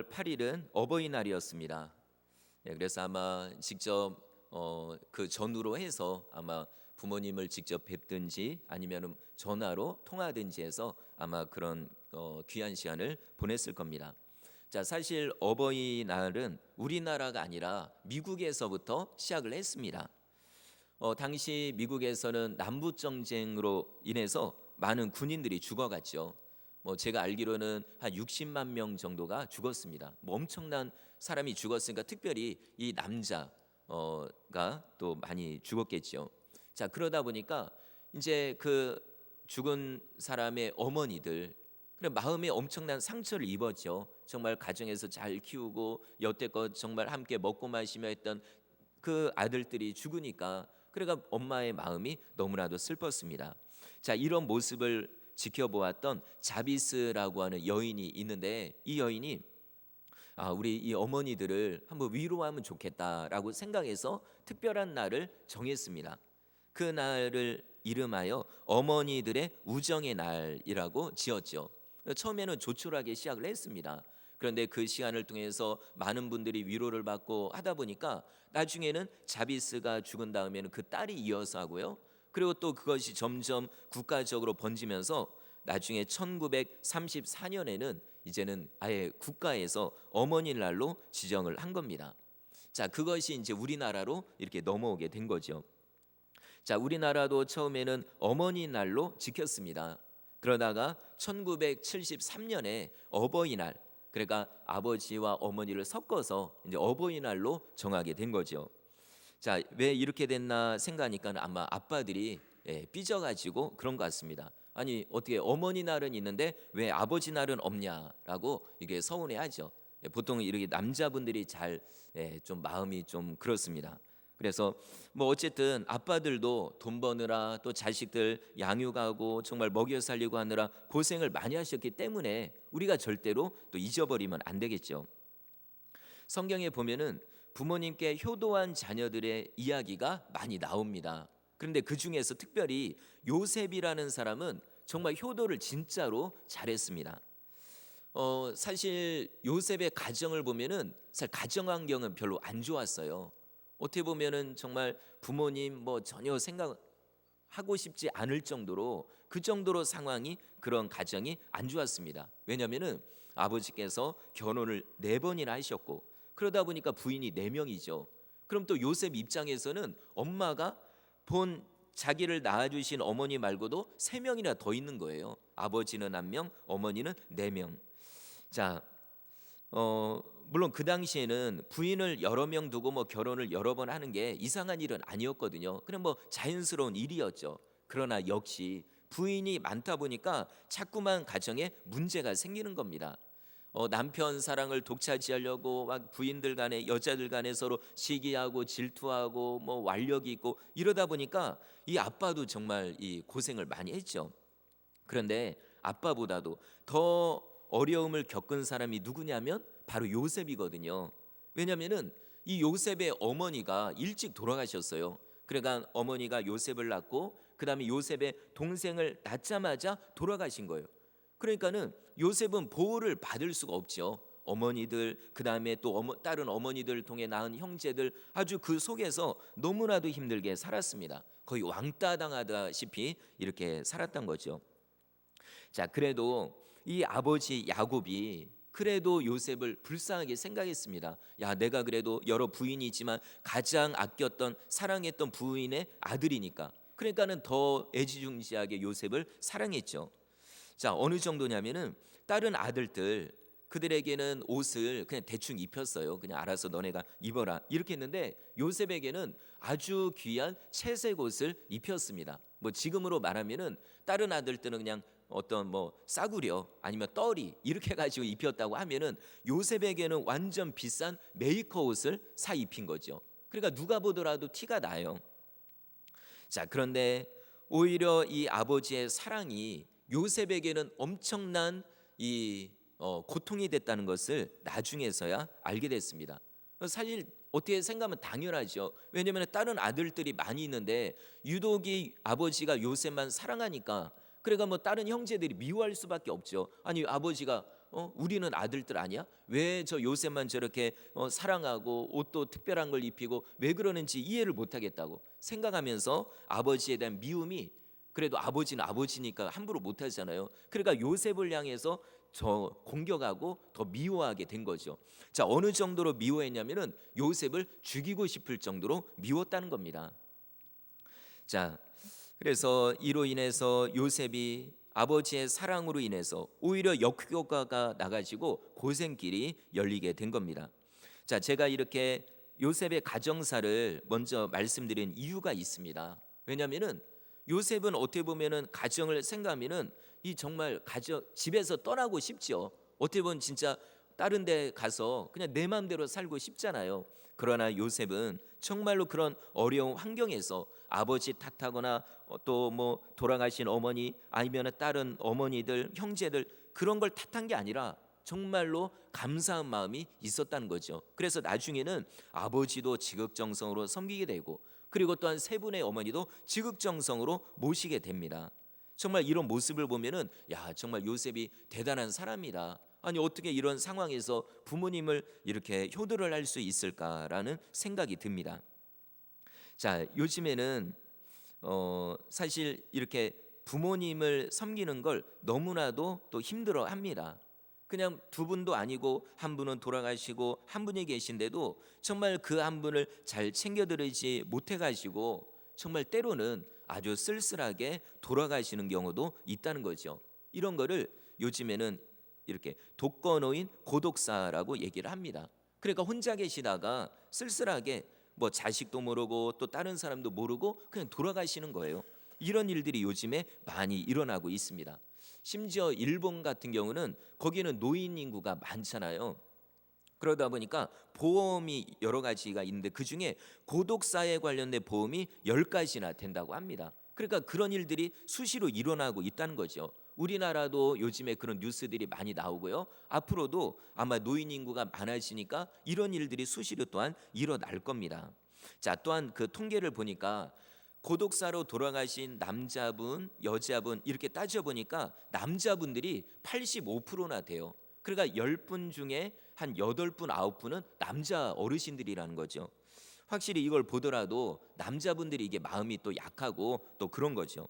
8일은 어버이날이었습니다. 그래서 아마 직접 그 전후로 해서 아마 부모님을 직접 뵙든지 아니면 전화로 통화든지 해서 아마 그런 귀한 시간을 보냈을 겁니다. 자, 사실 어버이날은 우리나라가 아니라 미국에서부터 시작을 했습니다. 당시 미국에서는 남북 전쟁으로 인해서 많은 군인들이 죽어갔죠. 제가 알기로는 한 60만 명 정도가 죽었습니다. 엄청난 사람이 죽었으니까 특별히 이 남자가 또 많이 죽었겠죠. 자, 그러다 보니까 이제 그 죽은 사람의 어머니들 그래 마음에 엄청난 상처를 입었죠. 정말 가정에서 잘 키우고 여태껏 정말 함께 먹고 마시며 했던 그 아들들이 죽으니까 그러니까 엄마의 마음이 너무나도 슬펐습니다. 자, 이런 모습을 지켜보았던 자비스라고 하는 여인이 있는데 이 여인이 우리 이 어머니들을 한번 위로하면 좋겠다라고 생각해서 특별한 날을 정했습니다. 그 날을 이름하여 어머니들의 우정의 날이라고 지었죠. 처음에는 조촐하게 시작을 했습니다. 그런데 그 시간을 통해서 많은 분들이 위로를 받고 하다 보니까 나중에는 자비스가 죽은 다음에는 그 딸이 이어서 하고요. 그리고 또 그것이 점점 국가적으로 번지면서 나중에 1934년에는 이제는 아예 국가에서 어머니 날로 지정을 한 겁니다. 자, 그것이 이제 우리나라로 이렇게 넘어오게 된 거죠. 자, 우리나라도 처음에는 어머니 날로 지켰습니다. 그러다가 1973년에 어버이날, 그러니까 아버지와 어머니를 섞어서 이제 어버이날로 정하게 된 거죠. 자, 왜 이렇게 됐나 생각하니까 아마 아빠들이 삐져가지고 그런 것 같습니다. 아니 어떻게 어머니 날은 있는데 왜 아버지 날은 없냐라고 이게 서운해하죠. 보통 이렇게 남자분들이 잘 좀 마음이 좀 그렇습니다. 그래서 어쨌든 아빠들도 돈 버느라 또 자식들 양육하고 정말 먹여 살리고 하느라 고생을 많이 하셨기 때문에 우리가 절대로 또 잊어버리면 안 되겠죠. 성경에 보면은 부모님께 효도한 자녀들의 이야기가 많이 나옵니다. 그런데 그 중에서 특별히 요셉이라는 사람은 정말 효도를 진짜로 잘했습니다. 사실 요셉의 가정을 보면은 사실 가정 환경은 별로 안 좋았어요. 어떻게 보면은 정말 부모님 전혀 생각하고 싶지 않을 정도로 그 정도로 상황이 그런 가정이 안 좋았습니다. 왜냐하면은 아버지께서 결혼을 4번이나 하셨고 그러다 보니까 부인이 4명이죠. 그럼 또 요셉 입장에서는 엄마가 본 자기를 낳아주신 어머니 말고도 3명이나 더 있는 거예요. 아버지는 1명, 어머니는 4명. 자, 물론 그 당시에는 부인을 여러 명 두고 결혼을 여러 번 하는 게 이상한 일은 아니었거든요. 그냥 자연스러운 일이었죠. 그러나 역시 부인이 많다 보니까 자꾸만 가정에 문제가 생기는 겁니다. 남편 사랑을 독차지하려고 막 부인들 간에 여자들 간에 서로 시기하고 질투하고 완력이 있고 이러다 보니까 이 아빠도 정말 이 고생을 많이 했죠. 그런데 아빠보다도 더 어려움을 겪은 사람이 누구냐면 바로 요셉이거든요. 왜냐하면은 이 요셉의 어머니가 일찍 돌아가셨어요. 그러니까 어머니가 요셉을 낳고 그 다음에 요셉의 동생을 낳자마자 돌아가신 거예요. 그러니까는 요셉은 보호를 받을 수가 없죠. 어머니들 그 다음에 또 다른 어머니들 통해 낳은 형제들 아주 그 속에서 너무나도 힘들게 살았습니다. 거의 왕따 당하다시피 이렇게 살았던 거죠. 자, 그래도 이 아버지 야곱이 그래도 요셉을 불쌍하게 생각했습니다. 야, 내가 그래도 여러 부인이 있지만 가장 아꼈던 사랑했던 부인의 아들이니까 그러니까는 더 애지중지하게 요셉을 사랑했죠. 자, 어느 정도냐면은 다른 아들들 그들에게는 옷을 그냥 대충 입혔어요. 그냥 알아서 너네가 입어라 이렇게 했는데 요셉에게는 아주 귀한 채색 옷을 입혔습니다. 지금으로 말하면은 다른 아들들은 그냥 어떤 싸구려 아니면 떨이 이렇게 가지고 입혔다고 하면은 요셉에게는 완전 비싼 메이커 옷을 사 입힌 거죠. 그러니까 누가 보더라도 티가 나요. 자, 그런데 오히려 이 아버지의 사랑이 요셉에게는 엄청난 이 고통이 됐다는 것을 나중에서야 알게 됐습니다. 사실 어떻게 생각하면 당연하죠. 왜냐하면 다른 아들들이 많이 있는데 유독이 아버지가 요셉만 사랑하니까 그러니까 다른 형제들이 미워할 수밖에 없죠. 아니 아버지가 우리는 아들들 아니야? 왜 저 요셉만 저렇게 사랑하고 옷도 특별한 걸 입히고 왜 그러는지 이해를 못하겠다고 생각하면서 아버지에 대한 미움이, 그래도 아버지는 아버지니까 함부로 못하잖아요. 그러니까 요셉을 향해서 저 공격하고 더 미워하게 된 거죠. 자, 어느 정도로 미워했냐면은 요셉을 죽이고 싶을 정도로 미웠다는 겁니다. 자, 그래서 이로 인해서 요셉이 아버지의 사랑으로 인해서 오히려 역효과가 나가지고 고생길이 열리게 된 겁니다. 자, 제가 이렇게 요셉의 가정사를 먼저 말씀드린 이유가 있습니다. 왜냐하면은 요셉은 어떻게 보면은 가정을 생각하면은 이 정말 가정 집에서 떠나고 싶죠. 어떻게 보면 진짜 다른 데 가서 그냥 내 마음대로 살고 싶잖아요. 그러나 요셉은 정말로 그런 어려운 환경에서 아버지 탓하거나 또 뭐 돌아가신 어머니 아니면 다른 어머니들 형제들 그런 걸 탓한 게 아니라 정말로 감사한 마음이 있었다는 거죠. 그래서 나중에는 아버지도 지극정성으로 섬기게 되고, 그리고 또한 세 분의 어머니도 지극정성으로 모시게 됩니다. 정말 이런 모습을 보면은 야, 정말 요셉이 대단한 사람이다. 아니 어떻게 이런 상황에서 부모님을 이렇게 효도를 할 수 있을까라는 생각이 듭니다. 자, 요즘에는 사실 이렇게 부모님을 섬기는 걸 너무나도 또 힘들어 합니다. 그냥 두 분도 아니고 한 분은 돌아가시고 한 분이 계신데도 정말 그 한 분을 잘 챙겨드리지 못해 가지고 정말 때로는 아주 쓸쓸하게 돌아가시는 경우도 있다는 거죠. 이런 거를 요즘에는 이렇게 독거노인 고독사라고 얘기를 합니다. 그러니까 혼자 계시다가 쓸쓸하게 뭐 자식도 모르고 또 다른 사람도 모르고 그냥 돌아가시는 거예요. 이런 일들이 요즘에 많이 일어나고 있습니다. 심지어 일본 같은 경우는 거기는 노인 인구가 많잖아요. 그러다 보니까 보험이 여러 가지가 있는데 그중에 고독사에 관련된 보험이 10가지나 된다고 합니다. 그러니까 그런 일들이 수시로 일어나고 있다는 거죠. 우리나라도 요즘에 그런 뉴스들이 많이 나오고요. 앞으로도 아마 노인 인구가 많아지니까 이런 일들이 수시로 또한 일어날 겁니다. 자, 또한 그 통계를 보니까 고독사로 돌아가신 남자분, 여자분 이렇게 따져보니까 남자분들이 85%나 돼요. 그러니까 10분 중에 한 8분, 9분은 남자 어르신들이라는 거죠. 확실히 이걸 보더라도 남자분들이 이게 마음이 또 약하고 또 그런 거죠.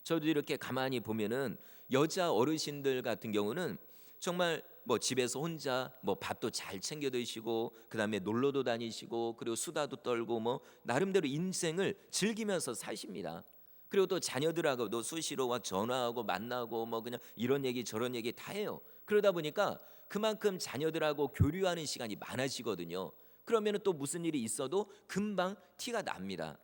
저도 이렇게 가만히 보면은 여자 어르신들 같은 경우는 정말 뭐 집에서 혼자 뭐 밥도 잘 챙겨 드시고 그다음에 놀러도 다니시고 그리고 수다도 떨고 뭐 나름대로 인생을 즐기면서 사십니다. 그리고 또 자녀들하고도 수시로 막 전화하고 만나고 뭐 그냥 이런 얘기 저런 얘기 다 해요. 그러다 보니까 그만큼 자녀들하고 교류하는 시간이 많아지거든요. 그러면 또 무슨 일이 있어도 금방 티가 납니다.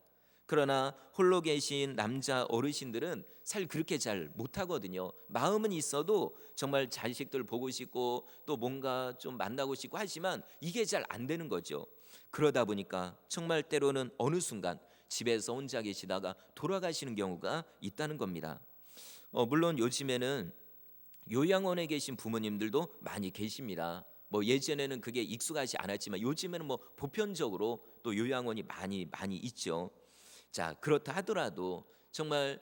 그러나 홀로 계신 남자 어르신들은 살 그렇게 잘 못하거든요. 마음은 있어도 정말 자식들 보고 싶고 또 뭔가 좀 만나고 싶고 하지만 이게 잘 안 되는 거죠. 그러다 보니까 정말 때로는 어느 순간 집에서 혼자 계시다가 돌아가시는 경우가 있다는 겁니다. 물론 요즘에는 요양원에 계신 부모님들도 많이 계십니다. 뭐 예전에는 그게 익숙하지 않았지만 요즘에는 뭐 보편적으로 또 요양원이 많이 있죠. 자, 그렇다 하더라도 정말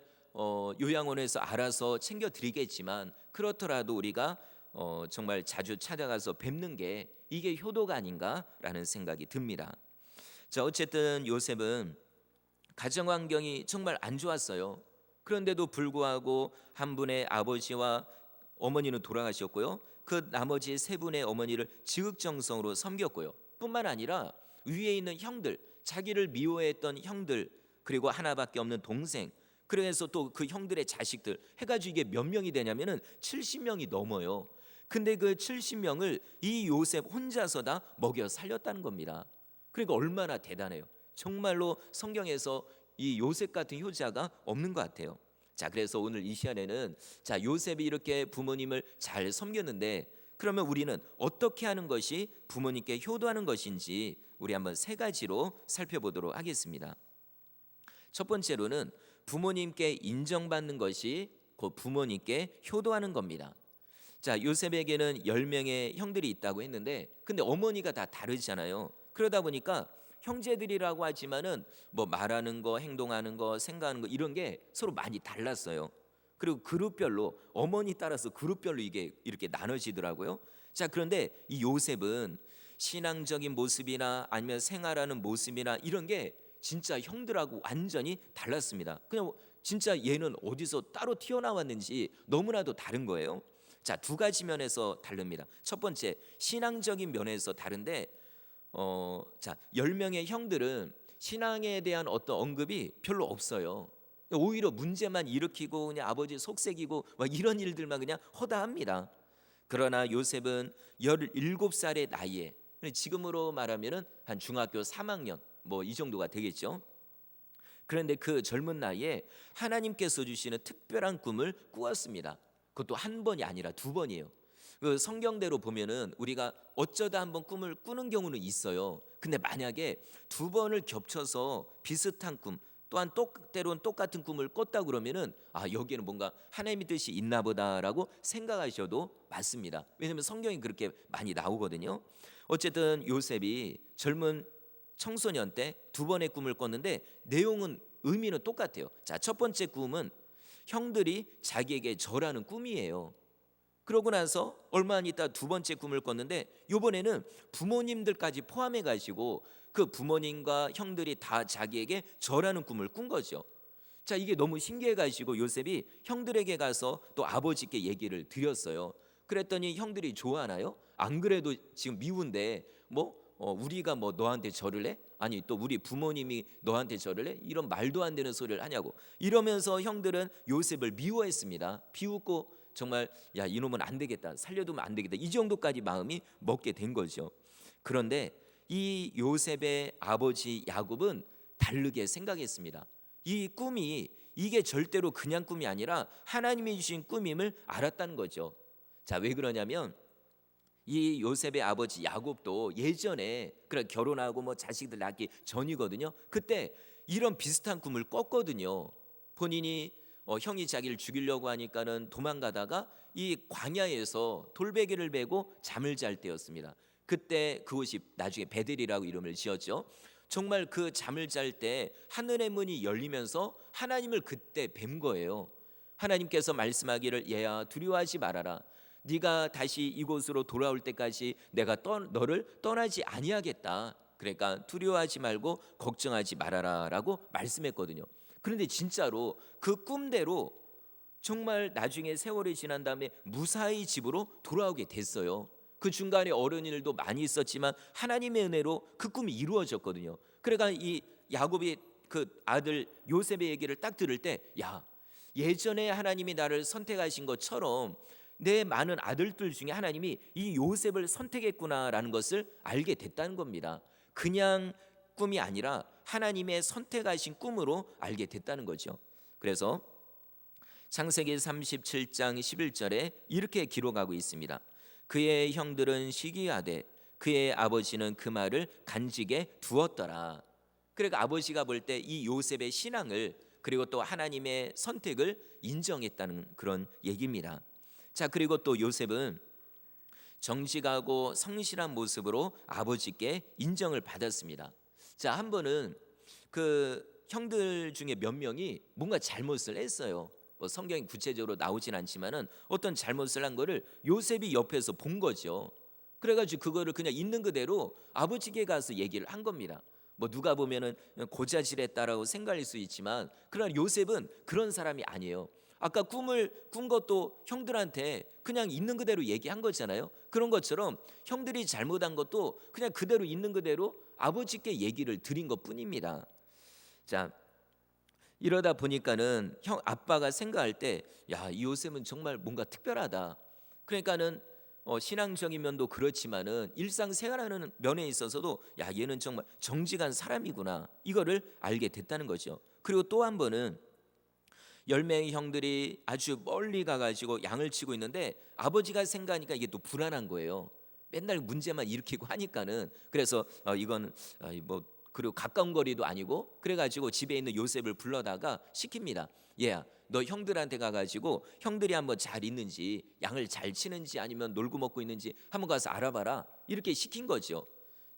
요양원에서 알아서 챙겨 드리겠지만 그렇더라도 우리가 정말 자주 찾아가서 뵙는 게 이게 효도가 아닌가라는 생각이 듭니다. 자, 어쨌든 요셉은 가정 환경이 정말 안 좋았어요. 그런데도 불구하고 한 분의 아버지와 어머니는 돌아가셨고요. 그 나머지 세 분의 어머니를 지극정성으로 섬겼고요. 뿐만 아니라 위에 있는 형들, 자기를 미워했던 형들, 그리고 하나밖에 없는 동생, 그래서 또 그 형들의 자식들 해가지고 이게 몇 명이 되냐면은 70명이 넘어요. 근데 그 70명을 이 요셉 혼자서 다 먹여 살렸다는 겁니다. 그러니까 얼마나 대단해요. 정말로 성경에서 이 요셉 같은 효자가 없는 것 같아요. 자, 그래서 오늘 이 시간에는 자, 요셉이 이렇게 부모님을 잘 섬겼는데 그러면 우리는 어떻게 하는 것이 부모님께 효도하는 것인지 우리 한번 세 가지로 살펴보도록 하겠습니다. 첫 번째로는 부모님께 인정받는 것이 곧 부모님께 효도하는 겁니다. 자, 요셉에게는 10명의 형들이 있다고 했는데 근데 어머니가 다 다르잖아요. 그러다 보니까 형제들이라고 하지만은 뭐 말하는 거, 행동하는 거, 생각하는 거 이런 게 서로 많이 달랐어요. 그리고 그룹별로 어머니 따라서 그룹별로 이게 이렇게 나눠지더라고요. 자, 그런데 이 요셉은 신앙적인 모습이나 아니면 생활하는 모습이나 이런 게 진짜 형들하고 완전히 달랐습니다. 그냥 진짜 얘는 어디서 따로 튀어나왔는지 너무나도 다른 거예요. 자, 두 가지 면에서 다릅니다. 첫 번째, 신앙적인 면에서 다른데 자, 10명의 형들은 신앙에 대한 어떤 언급이 별로 없어요. 오히려 문제만 일으키고 그냥 아버지 속색이고 막 이런 일들만 그냥 허다합니다. 그러나 요셉은 17살의 나이에, 지금으로 말하면은 한 중학교 3학년 뭐 이 정도가 되겠죠. 그런데 그 젊은 나이에 하나님께서 주시는 특별한 꿈을 꾸었습니다. 그것도 한 번이 아니라 두 번이에요. 그 성경대로 보면은 우리가 어쩌다 한번 꿈을 꾸는 경우는 있어요. 근데 만약에 두 번을 겹쳐서 비슷한 꿈, 또한 때론 똑같은 꿈을 꿨다 그러면은 여기에는 뭔가 하나님의 뜻이 있나 보다라고 생각하셔도 맞습니다. 왜냐하면 성경이 그렇게 많이 나오거든요. 어쨌든 요셉이 젊은 청소년 때 두 번의 꿈을 꿨는데 내용은 의미는 똑같아요. 자, 첫 번째 꿈은 형들이 자기에게 절하는 꿈이에요. 그러고 나서 얼마 안 있다 두 번째 꿈을 꿨는데 이번에는 부모님들까지 포함해 가지고 그 부모님과 형들이 다 자기에게 절하는 꿈을 꾼 거죠. 자, 이게 너무 신기해 가지고 요셉이 형들에게 가서 또 아버지께 얘기를 드렸어요. 그랬더니 형들이 좋아하나요? 안 그래도 지금 미운데 우리가 뭐 너한테 절을 해? 아니 또 우리 부모님이 너한테 절을 해? 이런 말도 안 되는 소리를 하냐고 이러면서 형들은 요셉을 미워했습니다. 비웃고 정말 야, 이놈은 안 되겠다, 살려두면 안 되겠다, 이 정도까지 마음이 먹게 된 거죠. 그런데 이 요셉의 아버지 야곱은 다르게 생각했습니다. 이 꿈이 이게 절대로 그냥 꿈이 아니라 하나님이 주신 꿈임을 알았다는 거죠. 자, 왜 그러냐면 이 요셉의 아버지 야곱도 예전에 결혼하고 뭐 자식들 낳기 전이거든요. 그때 이런 비슷한 꿈을 꿨거든요. 본인이 형이 자기를 죽이려고 하니까는 도망가다가 이 광야에서 돌베개를 베고 잠을 잘 때였습니다. 그때 그곳이 나중에 베델이라고 이름을 지었죠. 정말 그 잠을 잘 때 하늘의 문이 열리면서 하나님을 그때 뵌 거예요. 하나님께서 말씀하기를 얘야 두려워하지 말아라. 네가 다시 이곳으로 돌아올 때까지 내가 너를 떠나지 아니하겠다. 그러니까 두려워하지 말고 걱정하지 말아라라고 말씀했거든요. 그런데 진짜로 그 꿈대로 정말 나중에 세월이 지난 다음에 무사히 집으로 돌아오게 됐어요. 그 중간에 어려운 일도 많이 있었지만 하나님의 은혜로 그 꿈이 이루어졌거든요. 그러니까 이 야곱이 그 아들 요셉의 얘기를 딱 들을 때, 야, 예전에 하나님이 나를 선택하신 것처럼 내 많은 아들들 중에 하나님이 이 요셉을 선택했구나라는 것을 알게 됐다는 겁니다. 그냥 꿈이 아니라 하나님의 선택하신 꿈으로 알게 됐다는 거죠. 그래서 창세기 37장 11절에 이렇게 기록하고 있습니다. 그의 형들은 시기하되 그의 아버지는 그 말을 간직에 두었더라. 그러니까 아버지가 볼 때 이 요셉의 신앙을 그리고 또 하나님의 선택을 인정했다는 그런 얘기입니다. 자, 그리고 또 요셉은 정직하고 성실한 모습으로 아버지께 인정을 받았습니다. 자, 한 번은 그 형들 중에 몇 명이 뭔가 잘못을 했어요. 뭐 성경이 구체적으로 나오진 않지만은 어떤 잘못을 한 거를 요셉이 옆에서 본 거죠. 그래가지고 그거를 그냥 있는 그대로 아버지께 가서 얘기를 한 겁니다. 뭐 누가 보면은 고자질했다라고 생각할 수 있지만 그러나 요셉은 그런 사람이 아니에요. 아까 꿈을 꾼 것도 형들한테 그냥 있는 그대로 얘기한 거잖아요. 그런 것처럼 형들이 잘못한 것도 그냥 그대로 있는 그대로 아버지께 얘기를 드린 것뿐입니다. 자, 이러다 보니까는 아빠가 생각할 때, 야, 이 요셉은 정말 뭔가 특별하다. 그러니까는 신앙적인 면도 그렇지만은 일상생활하는 면에 있어서도 야, 얘는 정말 정직한 사람이구나, 이거를 알게 됐다는 거죠. 그리고 또 한 번은 10명의 형들이 아주 멀리 가가지고 양을 치고 있는데 아버지가 생각하니까 이게 또 불안한 거예요. 맨날 문제만 일으키고 하니까는. 그래서 이건 뭐 그리고 가까운 거리도 아니고 그래가지고 집에 있는 요셉을 불러다가 시킵니다. 얘야, 너 형들한테 가가지고 형들이 한번 잘 있는지, 양을 잘 치는지 아니면 놀고 먹고 있는지 한번 가서 알아봐라, 이렇게 시킨 거죠.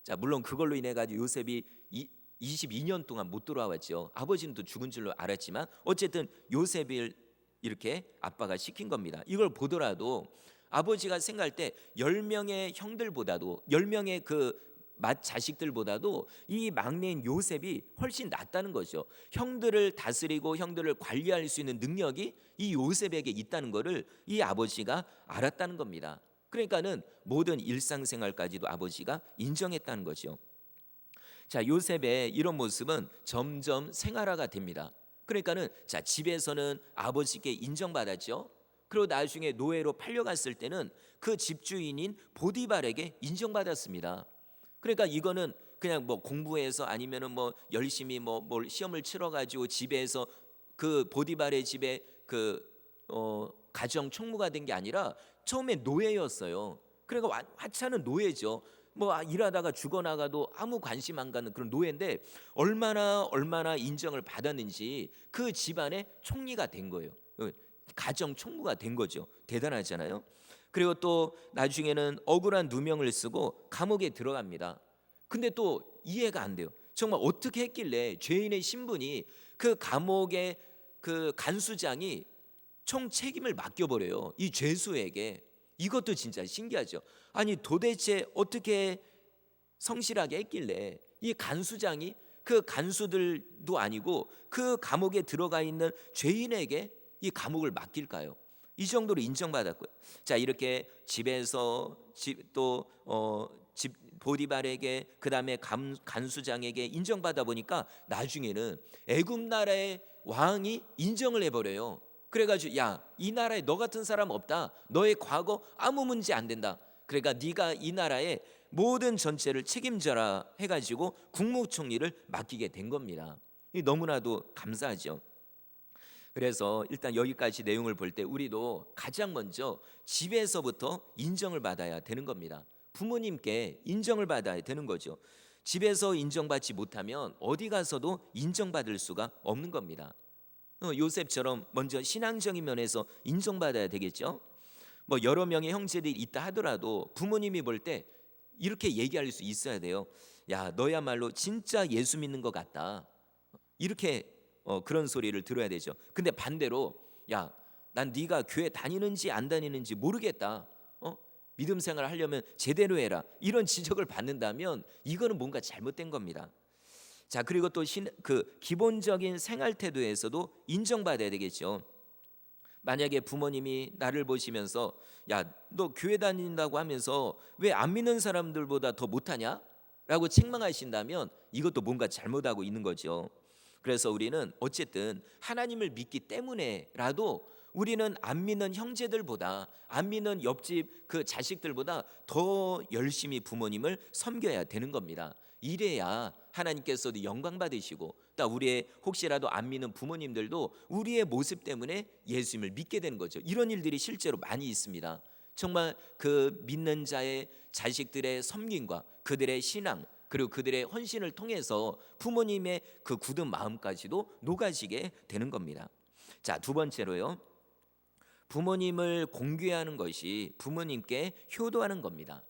자, 물론 그걸로 인해 가지고 요셉이 22년 동안 못 돌아왔죠. 아버지는 또 죽은 줄로 알았지만 어쨌든 요셉을 이렇게 아빠가 시킨 겁니다. 이걸 보더라도 아버지가 생각할 때 10명의 형들보다도 10명의 그 자식들보다도 이 막내인 요셉이 훨씬 낫다는 거죠. 형들을 다스리고 형들을 관리할 수 있는 능력이 이 요셉에게 있다는 것을 이 아버지가 알았다는 겁니다. 그러니까는 모든 일상생활까지도 아버지가 인정했다는 거죠. 자, 요셉의 이런 모습은 점점 생활화가 됩니다. 그러니까는 자, 집에서는 아버지께 인정받았죠. 그리고 나중에 노예로 팔려갔을 때는 그 집주인인 보디발에게 인정받았습니다. 그러니까 이거는 그냥 뭐 공부해서 아니면은 뭐 열심히 뭘 시험을 치러 가지고 집에서 그 보디발의 집에 가정 총무가 된 게 아니라 처음에 노예였어요. 그러니까 하찮은 노예죠. 뭐 일하다가 죽어나가도 아무 관심 안 가는 그런 노예인데 얼마나 인정을 받았는지 그 집안의 총리가 된 거예요. 가정 총무가 된 거죠. 대단하잖아요. 그리고 또 나중에는 억울한 누명을 쓰고 감옥에 들어갑니다. 근데 또 이해가 안 돼요. 정말 어떻게 했길래 죄인의 신분이 그 감옥의 그 간수장이 총 책임을 맡겨버려요. 이 죄수에게. 이것도 진짜 신기하죠. 아니 도대체 어떻게 성실하게 했길래 이 간수장이 그 간수들도 아니고 그 감옥에 들어가 있는 죄인에게 이 감옥을 맡길까요? 이 정도로 인정받았고요. 자, 이렇게 집에서 집 보디발에게 그다음에 간수장에게 인정받아 보니까 나중에는 애굽 나라의 왕이 인정을 해버려요. 그래가지고 야, 이 나라에 너 같은 사람 없다. 너의 과거 아무 문제 안 된다. 그러니까 네가 이 나라의 모든 전체를 책임져라 해가지고 국무총리를 맡기게 된 겁니다. 이 너무나도 감사하죠. 그래서 일단 여기까지 내용을 볼 때 우리도 가장 먼저 집에서부터 인정을 받아야 되는 겁니다. 부모님께 인정을 받아야 되는 거죠. 집에서 인정받지 못하면 어디 가서도 인정받을 수가 없는 겁니다. 요셉처럼 먼저 신앙적인 면에서 인정받아야 되겠죠. 뭐 여러 명의 형제들이 있다 하더라도 부모님이 볼 때 이렇게 얘기할 수 있어야 돼요. 야, 너야말로 진짜 예수 믿는 것 같다. 이렇게 그런 소리를 들어야 되죠. 근데 반대로 야, 난 네가 교회 다니는지 안 다니는지 모르겠다. 믿음 생활을 하려면 제대로 해라. 이런 지적을 받는다면 이거는 뭔가 잘못된 겁니다. 자, 그리고 또 기본적인 생활 태도에서도 인정받아야 되겠죠. 만약에 부모님이 나를 보시면서 야, 너 교회 다닌다고 하면서 왜 안 믿는 사람들보다 더 못하냐? 라고 책망하신다면 이것도 뭔가 잘못하고 있는 거죠. 그래서 우리는 어쨌든 하나님을 믿기 때문에라도 우리는 안 믿는 형제들보다 안 믿는 옆집 그 자식들보다 더 열심히 부모님을 섬겨야 되는 겁니다. 이래야 하나님께서도 영광 받으시고 또 우리의 혹시라도 안 믿는 부모님들도 우리의 모습 때문에 예수님을 믿게 되는 거죠. 이런 일들이 실제로 많이 있습니다. 정말 그 믿는 자의 자식들의 섬김과 그들의 신앙 그리고 그들의 헌신을 통해서 부모님의 그 굳은 마음까지도 녹아지게 되는 겁니다. 자, 두 번째로요. 부모님을 공경하는 것이 부모님께 효도하는 겁니다.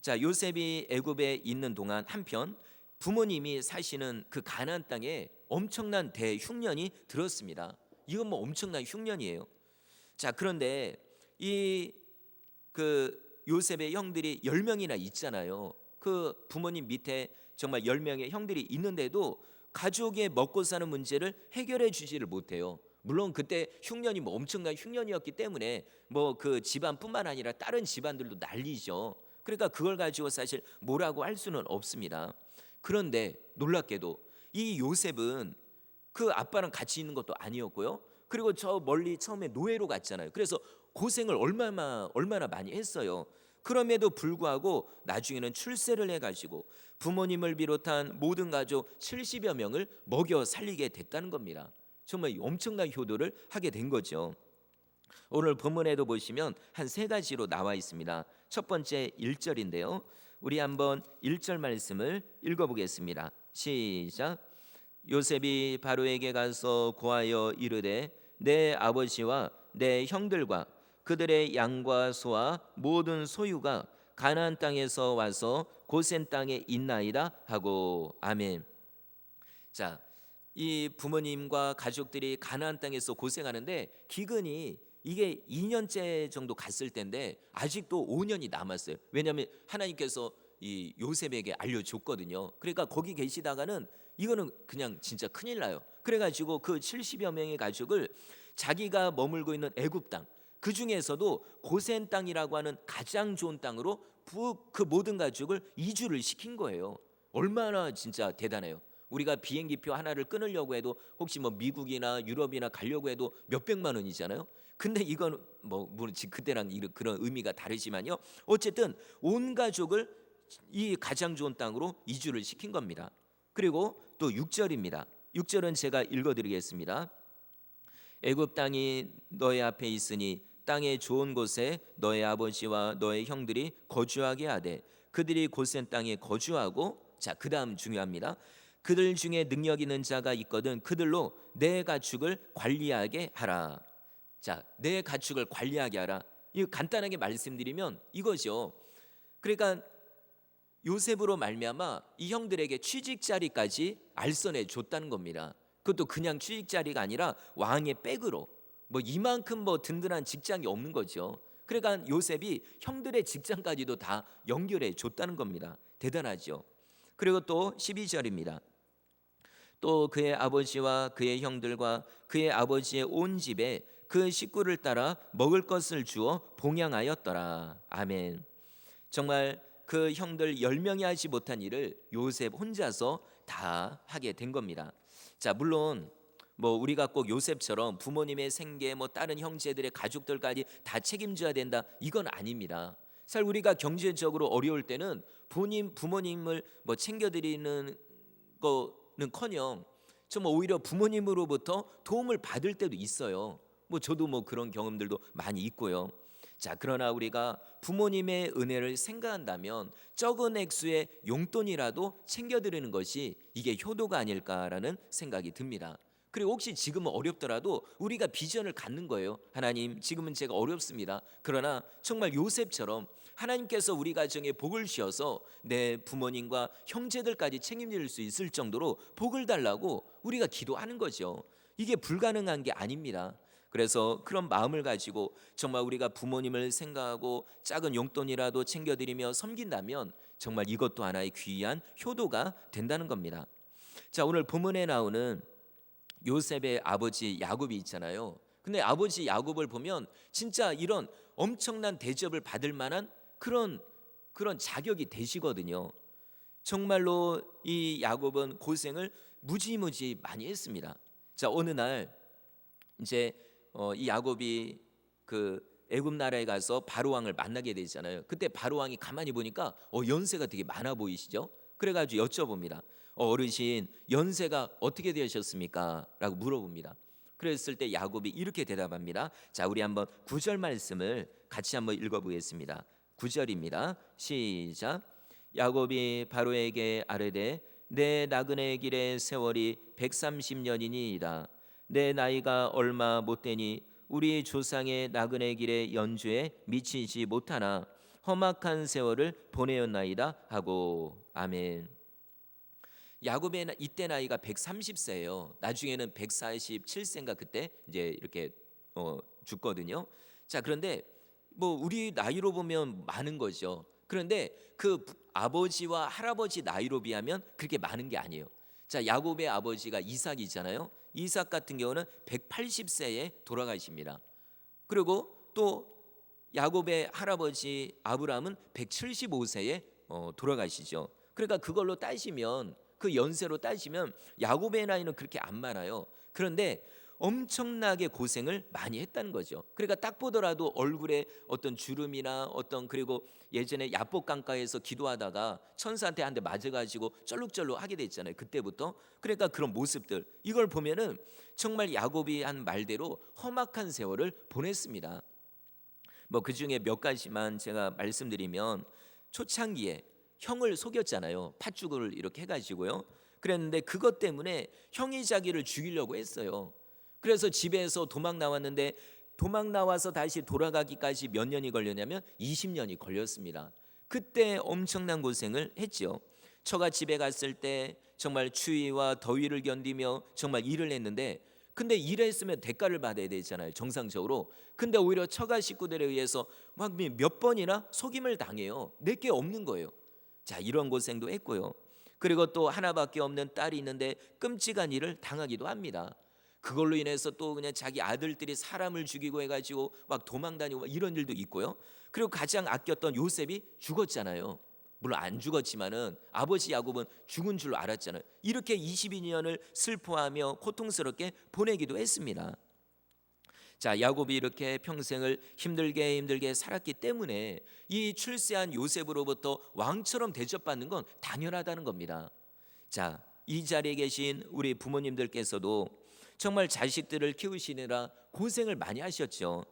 자, 요셉이 애굽에 있는 동안 한편 부모님이 사시는 그 가나안 땅에 엄청난 대흉년이 들었습니다. 이건 뭐 엄청난 흉년이에요. 자, 그런데 그 요셉의 형들이 10명이나 있잖아요. 그 부모님 밑에 정말 10명의 형들이 있는데도 가족의 먹고 사는 문제를 해결해 주지를 못해요. 물론 그때 흉년이 뭐 엄청난 흉년이었기 때문에 뭐 그 집안뿐만 아니라 다른 집안들도 난리죠. 그러니까 그걸 가지고 사실 뭐라고 할 수는 없습니다. 그런데 놀랍게도 이 요셉은 그 아빠랑 같이 있는 것도 아니었고요. 그리고 저 멀리 처음에 노예로 갔잖아요. 그래서 고생을 얼마나 많이 했어요. 그럼에도 불구하고 나중에는 출세를 해가지고 부모님을 비롯한 모든 가족 70여 명을 먹여 살리게 됐다는 겁니다. 정말 엄청난 효도를 하게 된 거죠. 오늘 본문에도 보시면 한 세 가지로 나와 있습니다. 첫 번째 1절인데요. 우리 한번 1절 말씀을 읽어보겠습니다. 시작. 요셉이 바로에게 가서 고하여 이르되 내 아버지와 내 형들과 그들의 양과 소와 모든 소유가 가나안 땅에서 와서 고센 땅에 있나이다 하고. 아멘. 자, 이 부모님과 가족들이 가나안 땅에서 고생하는데 기근이 이게 2년째 정도 갔을 때인데 아직도 5년이 남았어요. 왜냐하면 하나님께서 이 요셉에게 알려줬거든요. 그러니까 거기 계시다가는 이거는 그냥 진짜 큰일 나요. 그래가지고 그 70여 명의 가족을 자기가 머물고 있는 애굽 땅, 그 중에서도 고센 땅이라고 하는 가장 좋은 땅으로 그 모든 가족을 이주를 시킨 거예요. 얼마나 진짜 대단해요. 우리가 비행기표 하나를 끊으려고 해도 혹시 뭐 미국이나 유럽이나 가려고 해도 몇백만 원이잖아요. 근데 이건 뭐 물론 그때랑 그런 의미가 다르지만요. 어쨌든 온 가족을 이 가장 좋은 땅으로 이주를 시킨 겁니다. 그리고 또 6절입니다. 6절은 제가 읽어드리겠습니다. 애굽 땅이 너의 앞에 있으니 땅의 좋은 곳에 너의 아버지와 너의 형들이 거주하게 하되 그들이 고센 땅에 거주하고, 자, 그다음 중요합니다. 그들 중에 능력 있는 자가 있거든 그들로 내 가축을 관리하게 하라. 자, 내 가축을 관리하게 하라. 이거 간단하게 말씀드리면 이거죠. 그러니까 요셉으로 말미암아 이 형들에게 취직 자리까지 알선해 줬다는 겁니다. 그것도 그냥 취직 자리가 아니라 왕의 백으로, 뭐 이만큼 뭐 든든한 직장이 없는 거죠. 그러니까 요셉이 형들의 직장까지도 다 연결해 줬다는 겁니다. 대단하죠. 그리고 또 12절입니다. 또 그의 아버지와 그의 형들과 그의 아버지의 온 집에 그 식구를 따라 먹을 것을 주어 봉양하였더라. 아멘. 정말 그 형들 10명이 하지 못한 일을 요셉 혼자서 다 하게 된 겁니다. 자, 물론 뭐 우리가 꼭 요셉처럼 부모님의 생계, 뭐 다른 형제들의 가족들까지 다 책임져야 된다, 이건 아닙니다. 사실 우리가 경제적으로 어려울 때는 부모님을 뭐 챙겨드리는 거는커녕 정말 오히려 부모님으로부터 도움을 받을 때도 있어요. 뭐 저도 뭐 그런 경험들도 많이 있고요. 자, 그러나 우리가 부모님의 은혜를 생각한다면 적은 액수의 용돈이라도 챙겨드리는 것이 이게 효도가 아닐까라는 생각이 듭니다. 그리고 혹시 지금은 어렵더라도 우리가 비전을 갖는 거예요. 하나님, 지금은 제가 어렵습니다. 그러나 정말 요셉처럼 하나님께서 우리 가정에 복을 주셔서 내 부모님과 형제들까지 책임질 수 있을 정도로 복을 달라고 우리가 기도하는 거죠. 이게 불가능한 게 아닙니다. 그래서 그런 마음을 가지고 정말 우리가 부모님을 생각하고 작은 용돈이라도 챙겨드리며 섬긴다면 정말 이것도 하나의 귀한 효도가 된다는 겁니다. 자, 오늘 본문에 나오는 요셉의 아버지 야곱이 있잖아요. 근데 아버지 야곱을 보면 진짜 이런 엄청난 대접을 받을 만한 그런 자격이 되시거든요. 정말로 이 야곱은 고생을 무지무지 많이 했습니다. 자, 어느 날 이제 이 야곱이 그 애굽 나라에 가서 바로 왕을 만나게 되잖아요. 그때 바로 왕이 가만히 보니까 연세가 되게 많아 보이시죠? 그래가지고 여쭤봅니다. 어르신, 연세가 어떻게 되셨습니까? 라고 물어봅니다. 그랬을 때 야곱이 이렇게 대답합니다. 자, 우리 한번 9절 말씀을 같이 한번 읽어보겠습니다. 9절입니다. 시작. 야곱이 바로에게 아뢰되 내 나그네 길의 세월이 130년이니이다. 내 나이가 얼마 못되니 우리 조상의 나그네 길의 연주에 미치지 못하나 험악한 세월을 보내었나이다 하고. 아멘. 야곱의 이때 나이가 130세예요. 나중에는 147세인가 그때 이제 이렇게 죽거든요. 자, 그런데 뭐 우리 나이로 보면 많은 거죠. 그런데 그 아버지와 할아버지 나이로 비하면 그렇게 많은 게 아니에요. 자, 야곱의 아버지가 이삭이잖아요. 이삭 같은 경우는 180세에 돌아가십니다. 그리고 또 야곱의 할아버지 아브라함은 175세에 돌아가시죠. 그러니까 그걸로 따지면, 그 연세로 따지면 야곱의 나이는 그렇게 안 많아요. 그런데 엄청나게 고생을 많이 했다는 거죠. 그러니까 딱 보더라도 얼굴에 어떤 주름이나 그리고 예전에 야복 강가에서 기도하다가 천사한테 한 대 맞아가지고 쩔룩쩔룩 하게 됐잖아요. 그때부터. 그러니까 그런 모습들, 이걸 보면은 정말 야곱이 한 말대로 험악한 세월을 보냈습니다. 뭐 그 중에 몇 가지만 제가 말씀드리면, 초창기에 형을 속였잖아요. 팥죽을 이렇게 해가지고요. 그랬는데 그것 때문에 형이 자기를 죽이려고 했어요. 그래서 집에서 도망 나왔는데 도망 나와서 다시 돌아가기까지 몇 년이 걸렸냐면 20년이 걸렸습니다. 그때 엄청난 고생을 했죠. 처갓집에 갔을 때 정말 추위와 더위를 견디며 정말 일을 했는데, 근데 일했으면 대가를 받아야 되잖아요, 정상적으로. 근데 오히려 처가 식구들에 의해서 막 몇 번이나 속임을 당해요. 내게 없는 거예요. 자, 이런 고생도 했고요. 그리고 또 하나밖에 없는 딸이 있는데 끔찍한 일을 당하기도 합니다. 그걸로 인해서 또 그냥 자기 아들들이 사람을 죽이고 해가지고 막 도망 다니고 막 이런 일도 있고요. 그리고 가장 아꼈던 요셉이 죽었잖아요. 물론 안 죽었지만은 아버지 야곱은 죽은 줄 알았잖아요. 이렇게 22년을 슬퍼하며 고통스럽게 보내기도 했습니다. 자, 야곱이 이렇게 평생을 힘들게 살았기 때문에 이 출세한 요셉으로부터 왕처럼 대접받는 건 당연하다는 겁니다. 자, 이 자리에 계신 우리 부모님들께서도 정말 자식들을 키우시느라 고생을 많이 하셨죠.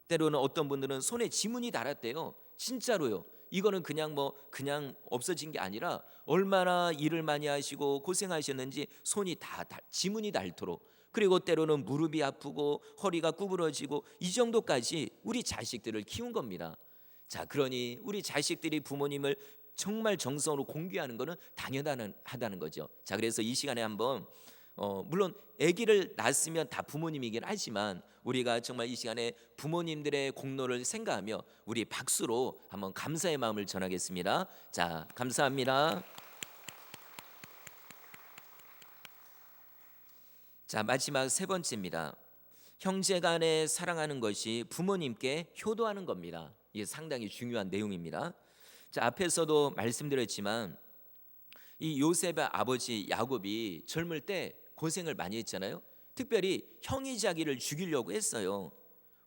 때로는 어떤 분들은 손에 지문이 달았대요. 진짜로요. 이거는 그냥 없어진 게 아니라 얼마나 일을 많이 하시고 고생하셨는지 손이 다 지문이 닳도록, 그리고 때로는 무릎이 아프고 허리가 구부러지고 이 정도까지 우리 자식들을 키운 겁니다. 자, 그러니 우리 자식들이 부모님을 정말 정성으로 공경하는 것은 당연하다는 거죠. 자, 그래서 이 시간에 한번 물론 아기를 낳았으면 다 부모님이긴 하지만 우리가 정말 이 시간에 부모님들의 공로를 생각하며 우리 박수로 한번 감사의 마음을 전하겠습니다. 자, 감사합니다. 자, 마지막 세 번째입니다. 형제간에 사랑하는 것이 부모님께 효도하는 겁니다. 이게 상당히 중요한 내용입니다. 자, 앞에서도 말씀드렸지만 이 요셉의 아버지 야곱이 젊을 때 고생을 많이 했잖아요. 특별히 형이 자기를 죽이려고 했어요.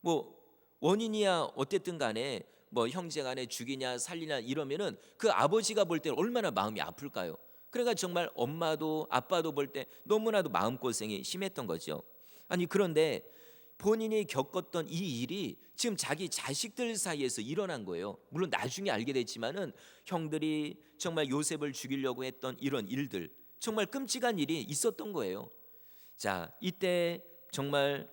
뭐 원인이야 어쨌든 간에 뭐 형제간에 죽이냐 살리냐 이러면은 그 아버지가 볼 때 얼마나 마음이 아플까요? 그러니까 정말 엄마도 아빠도 볼 때 너무나도 마음고생이 심했던 거죠. 아니, 그런데 본인이 겪었던 이 일이 지금 자기 자식들 사이에서 일어난 거예요. 물론 나중에 알게 됐지만은 형들이 정말 요셉을 죽이려고 했던 이런 일들, 정말 끔찍한 일이 있었던 거예요. 자, 이때 정말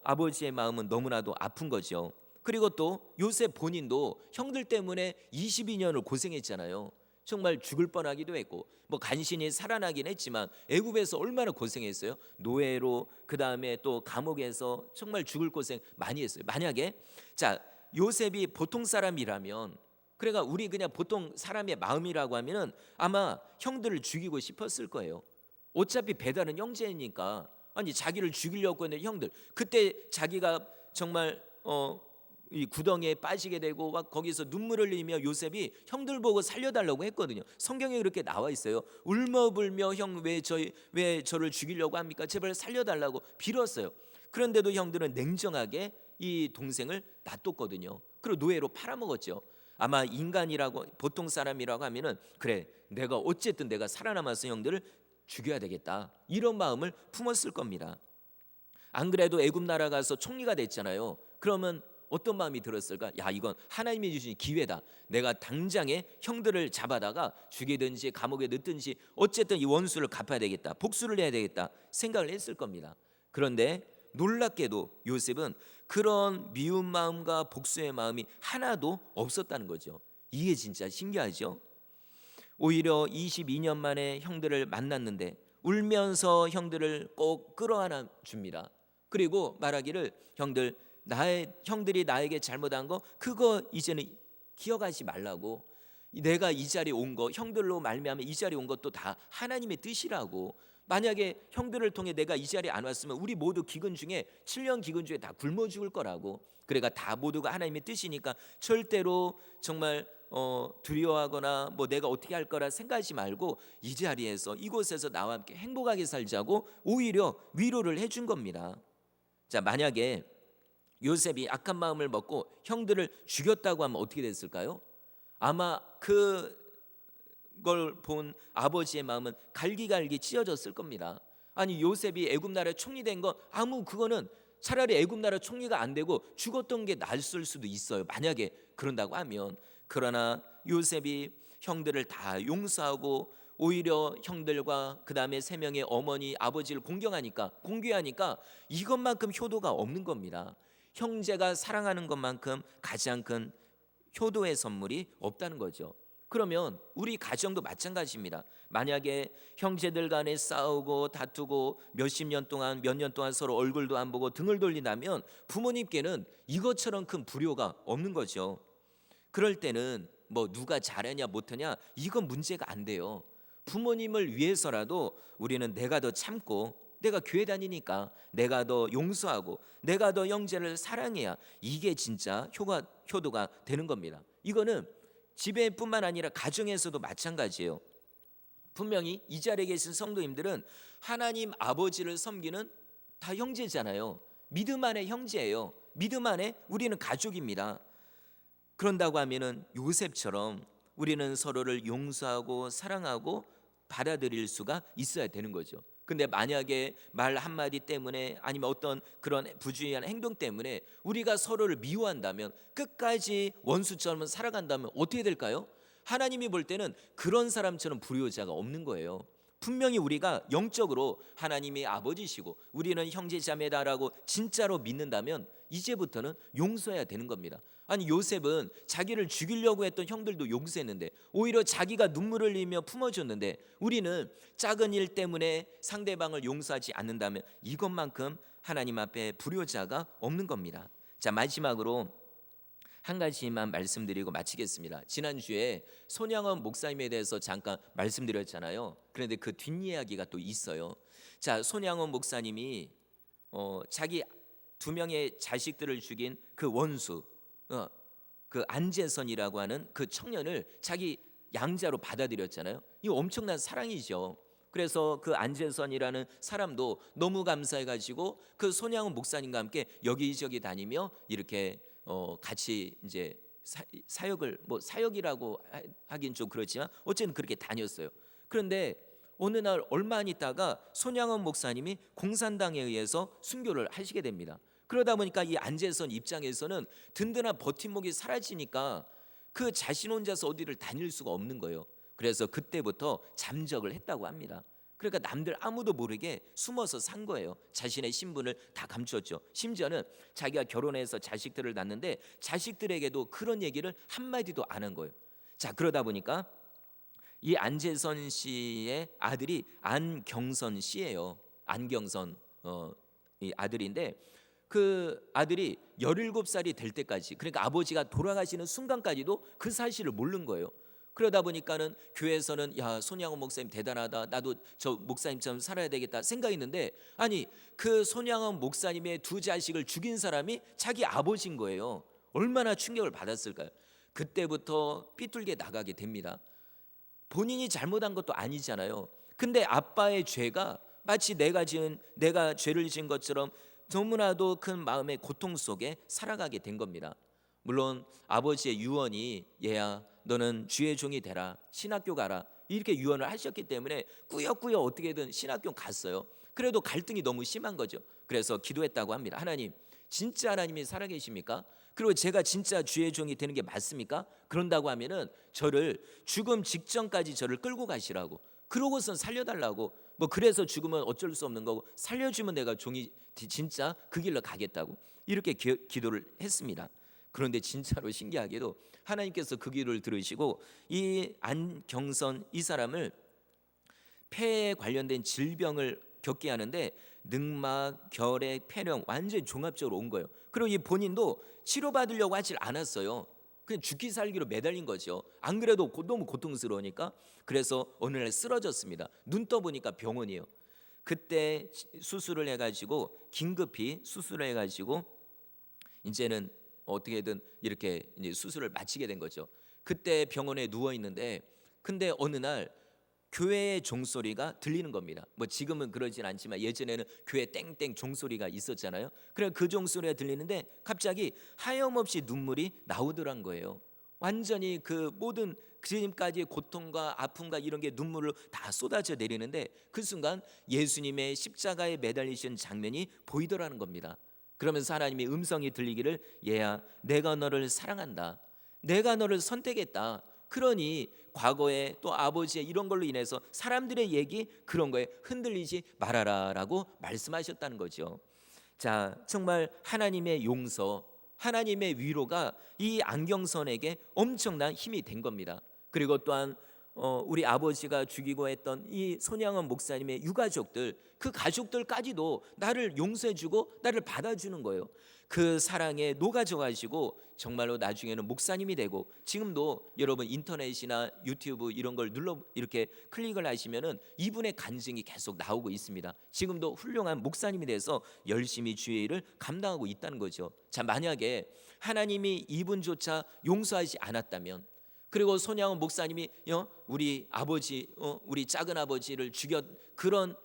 아버지의 마음은 너무나도 아픈 거죠. 그리고 또 요셉 본인도 형들 때문에 22년을 고생했잖아요. 정말 죽을 뻔하기도 했고 뭐 간신히 살아나긴 했지만 애굽에서 얼마나 고생했어요. 노예로, 그 다음에 또 감옥에서 정말 죽을 고생 많이 했어요. 만약에 자, 요셉이 보통 사람이라면, 그러니까 우리 그냥 보통 사람의 마음이라고 하면은 아마 형들을 죽이고 싶었을 거예요. 어차피 배달은 형제니까. 아니, 자기를 죽이려고 했는 형들, 그때 자기가 정말 이 구덩이에 빠지게 되고 막 거기서 눈물을 흘리며 요셉이 형들 보고 살려달라고 했거든요. 성경에 그렇게 나와 있어요. 울며불며 형 왜 저를 죽이려고 합니까? 제발 살려달라고 빌었어요. 그런데도 형들은 냉정하게 이 동생을 놔뒀거든요. 그리고 노예로 팔아먹었죠. 아마 인간이라고, 보통 사람이라고 하면은 그래, 내가 어쨌든 내가 살아남아서 형들을 죽여야 되겠다, 이런 마음을 품었을 겁니다. 안 그래도 애굽 나라 가서 총리가 됐잖아요. 그러면 어떤 마음이 들었을까? 야, 이건 하나님이 주신 기회다. 내가 당장에 형들을 잡아다가 죽이든지 감옥에 넣든지 어쨌든 이 원수를 갚아야 되겠다, 복수를 해야 되겠다 생각을 했을 겁니다. 그런데 놀랍게도 요셉은 그런 미운 마음과 복수의 마음이 하나도 없었다는 거죠. 이게 진짜 신기하죠. 오히려 22년 만에 형들을 만났는데 울면서 형들을 꼭 끌어안아 줍니다. 그리고 말하기를 형들이 나에게 잘못한 거 그거 이제는 기억하지 말라고, 내가 이 자리에 온 거, 형들로 말미암아 이 자리에 온 것도 다 하나님의 뜻이라고. 만약에 형들을 통해 내가 이 자리에 안 왔으면 우리 모두 기근 중에 7년 기근 중에 다 굶어 죽을 거라고. 그러니까 다 모두가 하나님의 뜻이니까 절대로 정말 두려워하거나 뭐 내가 어떻게 할 거라 생각하지 말고 이 자리에서, 이곳에서 나와 함께 행복하게 살자고 오히려 위로를 해준 겁니다. 자, 만약에 요셉이 악한 마음을 먹고 형들을 죽였다고 하면 어떻게 됐을까요? 아마 그걸 본 아버지의 마음은 갈기갈기 찢어졌을 겁니다. 아니, 요셉이 애굽 나라의 총리 된 거 그거는 차라리 애굽 나라 총리가 안 되고 죽었던 게 나았을 수도 있어요, 만약에 그런다고 하면. 그러나 요셉이 형들을 다 용서하고 오히려 형들과 그 다음에 세 명의 어머니 아버지를 공경하니까 이것만큼 효도가 없는 겁니다. 형제가 사랑하는 것만큼 가장 큰 효도의 선물이 없다는 거죠. 그러면 우리 가정도 마찬가지입니다. 만약에 형제들 간에 싸우고 다투고 몇십 년 동안 몇 년 동안 서로 얼굴도 안 보고 등을 돌린다면 부모님께는 이것처럼 큰 불효가 없는 거죠. 그럴 때는 뭐 누가 잘하냐 못하냐 이건 문제가 안 돼요. 부모님을 위해서라도 우리는 내가 더 참고, 내가 교회 다니니까 내가 더 용서하고 내가 더 형제를 사랑해야 이게 진짜 효도가 되는 겁니다. 이거는 집에뿐만 아니라 가정에서도 마찬가지예요. 분명히 이 자리에 계신 성도님들은 하나님 아버지를 섬기는 다 형제잖아요. 믿음 안에 형제예요. 믿음 안에 우리는 가족입니다. 그런다고 하면은 요셉처럼 우리는 서로를 용서하고 사랑하고 받아들일 수가 있어야 되는 거죠. 근데 만약에 말 한마디 때문에 아니면 어떤 그런 부주의한 행동 때문에 우리가 서로를 미워한다면, 끝까지 원수처럼 살아간다면 어떻게 될까요? 하나님이 볼 때는 그런 사람처럼 불효자가 없는 거예요. 분명히 우리가 영적으로 하나님이 아버지시고 우리는 형제자매다라고 진짜로 믿는다면 이제부터는 용서해야 되는 겁니다. 아니, 요셉은 자기를 죽이려고 했던 형들도 용서했는데 오히려 자기가 눈물을 흘리며 품어줬는데, 우리는 작은 일 때문에 상대방을 용서하지 않는다면 이것만큼 하나님 앞에 불효자가 없는 겁니다. 자, 마지막으로 한 가지만 말씀드리고 마치겠습니다. 지난주에 손양원 목사님에 대해서 잠깐 말씀드렸잖아요. 그런데 그 뒷이야기가 또 있어요. 자, 손양원 목사님이 자기 두 명의 자식들을 죽인 그 원수, 그 안재선이라고 하는 그 청년을 자기 양자로 받아들였잖아요. 이 엄청난 사랑이죠. 그래서 그 안재선이라는 사람도 너무 감사해가지고 그 손양원 목사님과 함께 여기저기 다니며 이렇게 같이 이제 사역을, 뭐 사역이라고 하긴 좀 그렇지만 어쨌든 그렇게 다녔어요. 그런데 어느 날 얼마 안 있다가 손양원 목사님이 공산당에 의해서 순교를 하시게 됩니다. 그러다 보니까 이 안재선 입장에서는 든든한 버팀목이 사라지니까 그 자신 혼자서 어디를 다닐 수가 없는 거예요. 그래서 그때부터 잠적을 했다고 합니다. 그러니까 남들 아무도 모르게 숨어서 산 거예요. 자신의 신분을 다 감췄죠. 심지어는 자기가 결혼해서 자식들을 낳는데 자식들에게도 그런 얘기를 한마디도 안 한 거예요. 자, 그러다 보니까 이 안재선 씨의 아들이 안경선 씨예요. 안경선 이 아들인데, 그 아들이 17살이 될 때까지, 그러니까 아버지가 돌아가시는 순간까지도 그 사실을 모르는 거예요. 그러다 보니까는 교회에서는 야, 손양원 목사님 대단하다, 나도 저 목사님처럼 살아야 되겠다 생각했는데, 아니, 그 손양원 목사님의 두 자식을 죽인 사람이 자기 아버지인 거예요. 얼마나 충격을 받았을까요? 그때부터 삐뚤게 나가게 됩니다. 본인이 잘못한 것도 아니잖아요. 근데 아빠의 죄가 마치 내가 죄를 지은 것처럼 너무나도 큰 마음의 고통 속에 살아가게 된 겁니다. 물론 아버지의 유언이 얘야 너는 주의 종이 되라, 신학교 가라, 이렇게 유언을 하셨기 때문에 꾸역꾸역 어떻게든 신학교 갔어요. 그래도 갈등이 너무 심한 거죠. 그래서 기도했다고 합니다. 하나님, 진짜 하나님이 살아계십니까? 그리고 제가 진짜 주의 종이 되는 게 맞습니까? 그런다고 하면은 저를 죽음 직전까지 저를 끌고 가시라고, 그러고선 살려달라고, 뭐 그래서 죽으면 어쩔 수 없는 거고 살려주면 내가 종이 진짜 그 길로 가겠다고 이렇게 기도를 했습니다. 그런데 진짜로 신기하게도 하나님께서 그 기도를 들으시고 이 안경선 이 사람을 폐에 관련된 질병을 겪게 하는데 늑막, 결핵, 폐렴 완전히 종합적으로 온 거예요. 그리고 이 본인도 치료받으려고 하질 않았어요. 그냥 죽기 살기로 매달린 거죠. 안 그래도 너무 고통스러우니까. 그래서 어느 날 쓰러졌습니다. 눈 떠보니까 병원이에요. 그때 수술을 해가지고 긴급히 수술을 해가지고 이제는 어떻게든 이렇게 이제 수술을 마치게 된 거죠. 그때 병원에 누워 있는데, 근데 어느 날 교회의 종소리가 들리는 겁니다. 뭐 지금은 그러진 않지만 예전에는 교회 땡땡 종소리가 있었잖아요. 그래 그 종소리가 들리는데 갑자기 하염없이 눈물이 나오더란 거예요. 완전히 그 모든 지금까지의 고통과 아픔과 이런 게 눈물로 다 쏟아져 내리는데, 그 순간 예수님의 십자가에 매달리신 장면이 보이더라는 겁니다. 그러면서 하나님의 음성이 들리기를 얘야 내가 너를 사랑한다, 내가 너를 선택했다, 그러니 과거에 또 아버지의 이런 걸로 인해서 사람들의 얘기 그런 거에 흔들리지 말아라 라고 말씀하셨다는 거죠. 자, 정말 하나님의 용서, 하나님의 위로가 이 안경선에게 엄청난 힘이 된 겁니다. 그리고 또한 우리 아버지가 죽이고 했던 이 손양원 목사님의 유가족들, 그 가족들까지도 나를 용서해주고 나를 받아주는 거예요. 그 사랑에 녹아져가지고 정말로 나중에는 목사님이 되고, 지금도 여러분 인터넷이나 유튜브 이런 걸 눌러 이렇게 클릭을 하시면은 이분의 간증이 계속 나오고 있습니다. 지금도 훌륭한 목사님이 돼서 열심히 주의 일을 감당하고 있다는 거죠. 자, 만약에 하나님이 이분조차 용서하지 않았다면, 그리고 손양원 목사님이 우리 아버지, 우리 작은 아버지를 죽였 그런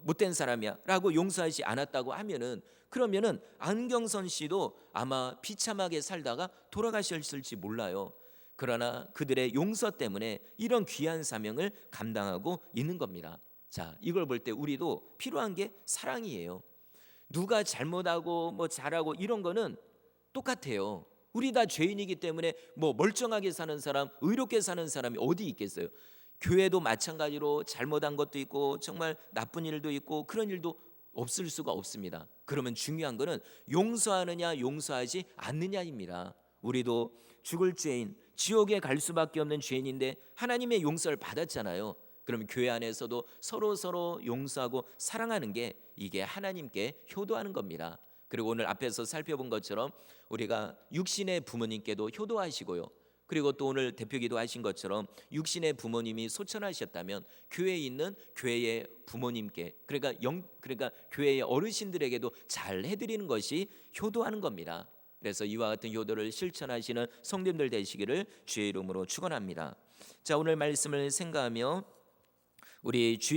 못된 사람이야라고 용서하지 않았다고 하면은, 그러면은 안경선 씨도 아마 비참하게 살다가 돌아가셨을지 몰라요. 그러나 그들의 용서 때문에 이런 귀한 사명을 감당하고 있는 겁니다. 자, 이걸 볼 때 우리도 필요한 게 사랑이에요. 누가 잘못하고 뭐 잘하고 이런 거는 똑같아요. 우리 다 죄인이기 때문에 뭐 멀쩡하게 사는 사람, 의롭게 사는 사람이 어디 있겠어요? 교회도 마찬가지로 잘못한 것도 있고 정말 나쁜 일도 있고 그런 일도 없을 수가 없습니다. 그러면 중요한 거는 용서하느냐 용서하지 않느냐입니다. 우리도 죽을 죄인, 지옥에 갈 수밖에 없는 죄인인데 하나님의 용서를 받았잖아요. 그러면 교회 안에서도 서로 용서하고 사랑하는 게, 이게 하나님께 효도하는 겁니다. 그리고 오늘 앞에서 살펴본 것처럼 우리가 육신의 부모님께도 효도하시고요, 그리고 또 오늘 대표기도 하신 것처럼 육신의 부모님이 소천하셨다면 교회에 있는 교회의 부모님께, 그러니까 교회의 어르신들에게도 잘 해드리는 것이 효도하는 겁니다. 그래서 이와 같은 효도를 실천하시는 성도님들 되시기를 주의 이름으로 축원합니다. 자, 오늘 말씀을 생각하며 우리